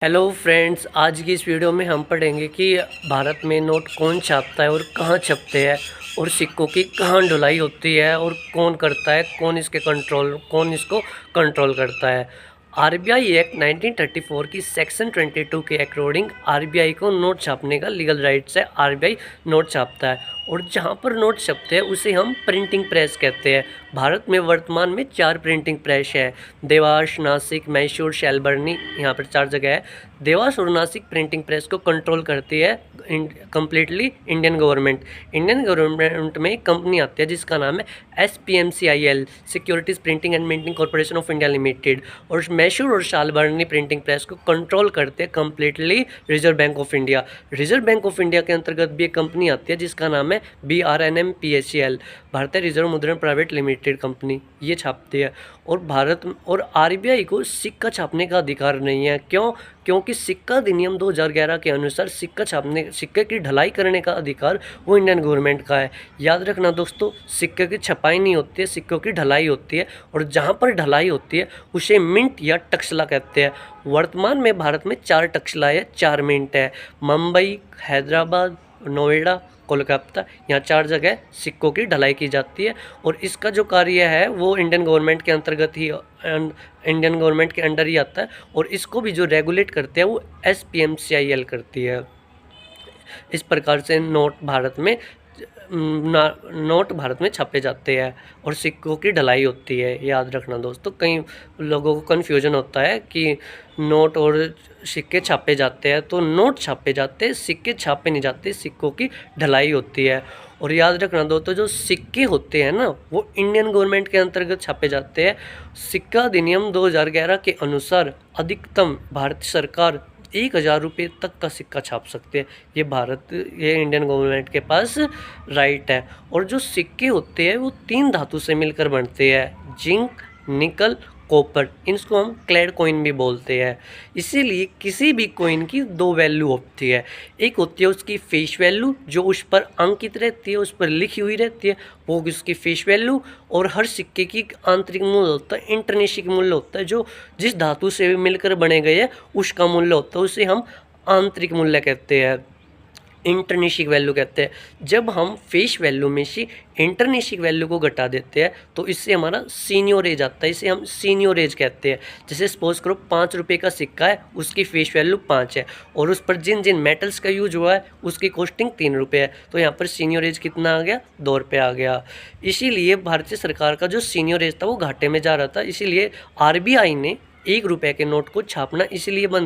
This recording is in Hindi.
हेलो फ्रेंड्स, आज की इस वीडियो में हम पढ़ेंगे कि भारत में नोट कौन छापता है और कहाँ छपते हैं और सिक्कों की कहाँ ढुलाई होती है और कौन करता है, कौन इसको कंट्रोल करता है। आरबीआई एक्ट 1934 की सेक्शन 22 के अकॉर्डिंग आरबीआई को नोट छापने का लीगल राइट्स है। आरबीआई नोट छापता है और जहाँ पर नोट छपते हैं उसे हम प्रिंटिंग प्रेस कहते हैं। भारत में वर्तमान में 4 प्रिंटिंग प्रेस है, देवास, नासिक, मैसूर, शैलबर्नी, यहाँ पर 4 जगह है। देवास और नासिक प्रिंटिंग प्रेस को कंट्रोल करती है completely Indian government. Indian government में एक कंपनी आती है जिसका नाम है SPMCIL, securities printing and minting corporation of India limited. और मैसूर और शालबर्नी प्रिंटिंग प्रेस को कंट्रोल करते हैं completely reserve bank of India. Reserve bank of India के अंतर्गत भी एक कंपनी आती है जिसका नाम है BRNMPACL, भारतीय रिजर्व मुद्रण प्राइवेट लिमिटेड कंपनी, ये छापती है। और भारत और आरबीआई को सिक्का छापने का अधिकार नहीं है। क्यों? क्योंकि सिक्का अधिनियम 2011 के अनुसार सिक्के की ढलाई करने का अधिकार वो इंडियन गवर्नमेंट का है। याद रखना दोस्तों, सिक्के की छपाई नहीं होती है, सिक्कों की ढलाई होती है। और जहाँ पर ढलाई होती है उसे मिंट या टक्सला कहते हैं। वर्तमान में भारत में 4 टक्सला है, 4 मिंट है। मुंबई, हैदराबाद, नोएडा, कोलकाता, यहाँ 4 जगह सिक्कों की ढलाई की जाती है। और इसका जो कार्य है वो इंडियन गवर्नमेंट के अंतर्गत ही, इंडियन गवर्नमेंट के अंडर ही आता है। और इसको भी जो रेगुलेट करते हैं वो SPMCIL करती है। इस प्रकार से नोट भारत में छापे जाते हैं और सिक्कों की ढलाई होती है। याद रखना दोस्तों, कई लोगों को कन्फ्यूजन होता है कि नोट और सिक्के छापे जाते हैं, तो नोट छापे जाते हैं, सिक्के छापे नहीं जाते, सिक्कों की ढलाई होती है। और याद रखना दोस्तों, जो सिक्के होते हैं ना वो इंडियन गवर्नमेंट के अंतर्गत छापे जाते हैं। सिक्का अधिनियम 2011 के अनुसार अधिकतम भारत सरकार 1000 रुपये तक का सिक्का छाप सकते हैं। ये इंडियन गवर्नमेंट के पास राइट है। और जो सिक्के होते हैं वो 3 धातु से मिलकर बनते हैं, जिंक, निकल, कॉपर। इसको हम क्लेड कॉइन भी बोलते हैं। इसीलिए किसी भी कॉइन की 2 वैल्यू होती है। एक होती है उसकी फेस वैल्यू, जो उस पर अंकित रहती है, उस पर लिखी हुई रहती है, वो उसकी फेस वैल्यू। और हर सिक्के की आंतरिक मूल्य होता है, इंटरनेशिक मूल्य होता है, जो जिस धातु से मिलकर बने गए हैं उसका मूल्य होता है, उसे हम आंतरिक मूल्य कहते हैं, इंटरनेशिक वैल्यू कहते हैं। जब हम फेस वैल्यू में से इंटरनेशिक वैल्यू को घटा देते हैं तो इससे हमारा सीनियोरेज आता है, इसे हम सीनियोरेज कहते हैं। जैसे सपोज करो 5 रुपये का सिक्का है, उसकी फेस वैल्यू 5 है और उस पर जिन जिन मेटल्स का यूज हुआ है उसकी कॉस्टिंग 3 रुपये है, तो यहाँ पर सीनियोरेज कितना आ गया? 2 रुपये आ गया। इसीलिए भारतीय सरकार का जो सीनियोरेज था वो घाटे में जा रहा था, इसीलिए आरबीआई ने 1 रुपये के नोट को छापना इसलिए बंद